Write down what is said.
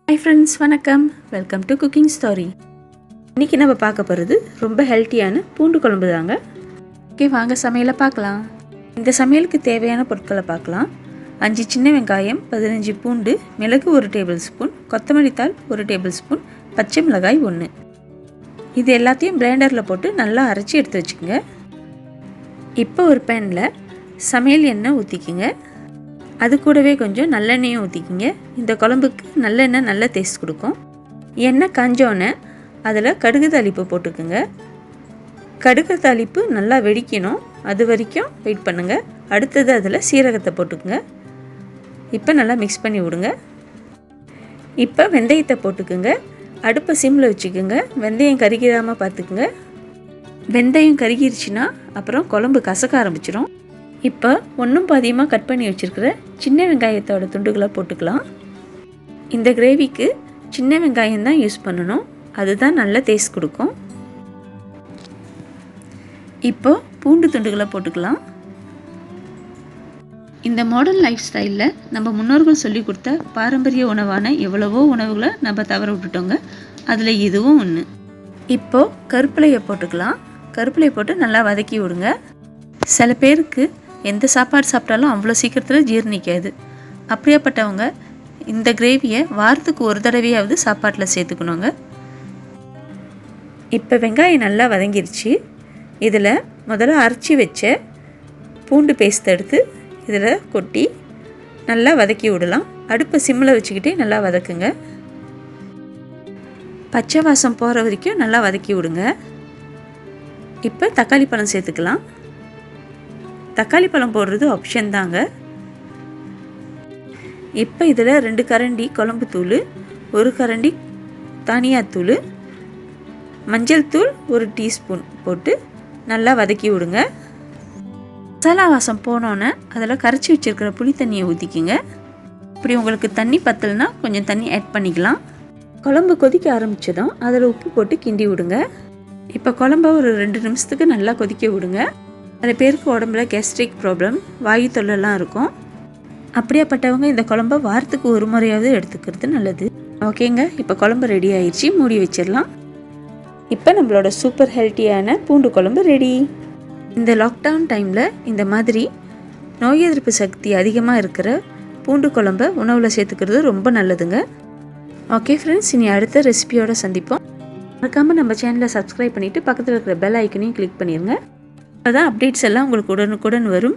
Hi friends, வணக்கம். Welcome to cooking story. இன்றைக்கி நம்ம பார்க்க போகிறது ரொம்ப ஹெல்த்தியான பூண்டு குழம்பு தாங்க. ஓகே, வாங்க சமையலை பார்க்கலாம். இந்த சமையலுக்கு தேவையான பொருட்களை பார்க்கலாம். 5 சின்ன வெங்காயம், 15 பூண்டு, மிளகு 1 டேபிள் ஸ்பூன், கொத்தமல்லி தாள் 1 டேபிள் ஸ்பூன், பச்சை மிளகாய் 1. இது எல்லாத்தையும் பிளெண்டரில் போட்டு நல்லா அரைச்சி எடுத்து வச்சுக்கோங்க. இப்போ ஒரு பேனில் சமையல் எண்ணெய் ஊற்றிக்குங்க. அது கூடவே கொஞ்சம் நல்லெண்ணெயும் ஊற்றிக்கிங்க. இந்த குழம்புக்கு நல்லெண்ணெய் நல்ல டேஸ்ட் கொடுக்கும். எண்ணெய் காஞ்சோன்னே அதில் கடுகு தாளிப்பு போட்டுக்குங்க. கடுகு தாளிப்பு நல்லா வெடிக்கணும், அது வரைக்கும் வெயிட் பண்ணுங்கள். அடுத்தது அதில் சீரகத்தை போட்டுக்குங்க. இப்போ நல்லா மிக்ஸ் பண்ணி விடுங்க. இப்போ வெந்தயத்தை போட்டுக்குங்க. அடுப்பை சிம்மில் வச்சுக்கோங்க. வெந்தயம் கருகிடாமல் பார்த்துக்குங்க. வெந்தயம் கருகிருச்சுன்னா அப்புறம் குழம்பு கசக்க ஆரம்பிச்சிடும். இப்போ ஒன்றும் பாதியமாக கட் பண்ணி வச்சுருக்கிற சின்ன வெங்காயத்தோட துண்டுகளை போட்டுக்கலாம். இந்த கிரேவிக்கு சின்ன வெங்காயம் தான் யூஸ் பண்ணணும், அதுதான் நல்ல டேஸ்ட் கொடுக்கும். இப்போ பூண்டு துண்டுகளை போட்டுக்கலாம். இந்த மாடர்ன் லைஃப் ஸ்டைலில் நம்ம முன்னோர்கள் சொல்லி கொடுத்த பாரம்பரிய உணவான எவ்வளவோ உணவுகளை நம்ம தவற விட்டுட்டோங்க. அதில் இதுவும் ஒன்று. இப்போது கருப்பிலையை போட்டுக்கலாம். கருப்பிலையை போட்டு நல்லா வதக்கி விடுங்க. சில பேருக்கு எந்த சாப்பாடு சாப்பிட்டாலும் அவ்வளோ சீக்கிரத்தில் ஜீரணிக்காது. அப்படியாப்பட்டவங்க இந்த கிரேவியை வாரத்துக்கு ஒரு தடவையாவது சாப்பாட்டில் சேர்த்துக்கணுங்க. இப்போ வெங்காயம் நல்லா வதங்கிருச்சு. இதில் முதல்ல அரைச்சி வச்ச பூண்டு பேஸ்ட் எடுத்து இதில் கொட்டி நல்லா வதக்கி விடலாம். அடுப்பை சிம்மில் வச்சுக்கிட்டே நல்லா வதக்குங்க. பச்சை வாசம் போகிற வரைக்கும் நல்லா வதக்கி விடுங்க. இப்போ தக்காளி பழம் சேர்த்துக்கலாம். தக்காளி பழம் போடுறது ஆப்ஷன் தாங்க. இப்போ இதில் 2 கரண்டி குழம்பு தூள், 1 கரண்டி தனியாத்தூள், மஞ்சள் தூள் 1 டீஸ்பூன் போட்டு நல்லா வதக்கி விடுங்க. மசாலா வாசம் போனோன்னே அதில் கரைச்சி வச்சுருக்கிற புளி தண்ணியை ஊற்றிக்கிங்க. இப்படி உங்களுக்கு தண்ணி பத்தலைன்னா கொஞ்சம் தண்ணி ஆட் பண்ணிக்கலாம். குழம்பு கொதிக்க ஆரம்பித்ததும் அதில் உப்பு போட்டு கிண்டி விடுங்க. இப்போ குழம்ப ஒரு 2 நிமிஷத்துக்கு நல்லா கொதிக்க விடுங்க. சில பேருக்கு உடம்புல கேஸ்ட்ரிக் ப்ராப்ளம், வாயு தொல்லைலாம் இருக்கும். அப்படியாப்பட்டவங்க இந்த குழம்பை வாரத்துக்கு ஒரு முறையாவது எடுத்துக்கிறது நல்லது. ஓகேங்க, இப்போ குழம்பு ரெடி ஆயிடுச்சு. மூடி வச்சிடலாம். இப்போ நம்மளோட சூப்பர் ஹெல்த்தியான பூண்டு குழம்பு ரெடி. இந்த லாக்டவுன் டைமில் இந்த மாதிரி நோய் எதிர்ப்பு சக்தி அதிகமாக இருக்கிற பூண்டு குழம்பை உணவில் சேர்த்துக்கிறது ரொம்ப நல்லதுங்க. ஓகே ஃப்ரெண்ட்ஸ், இனி அடுத்த ரெசிபியோடு சந்திப்போம். மறக்காமல் நம்ம சேனலை சப்ஸ்கிரைப் பண்ணிவிட்டு பக்கத்தில் இருக்கிற பெல் ஐக்கனையும் கிளிக் பண்ணிடுங்க. அதான் அப்டேட்ஸ் எல்லாம் உங்களுக்கு உடனுக்குடன் வரும்.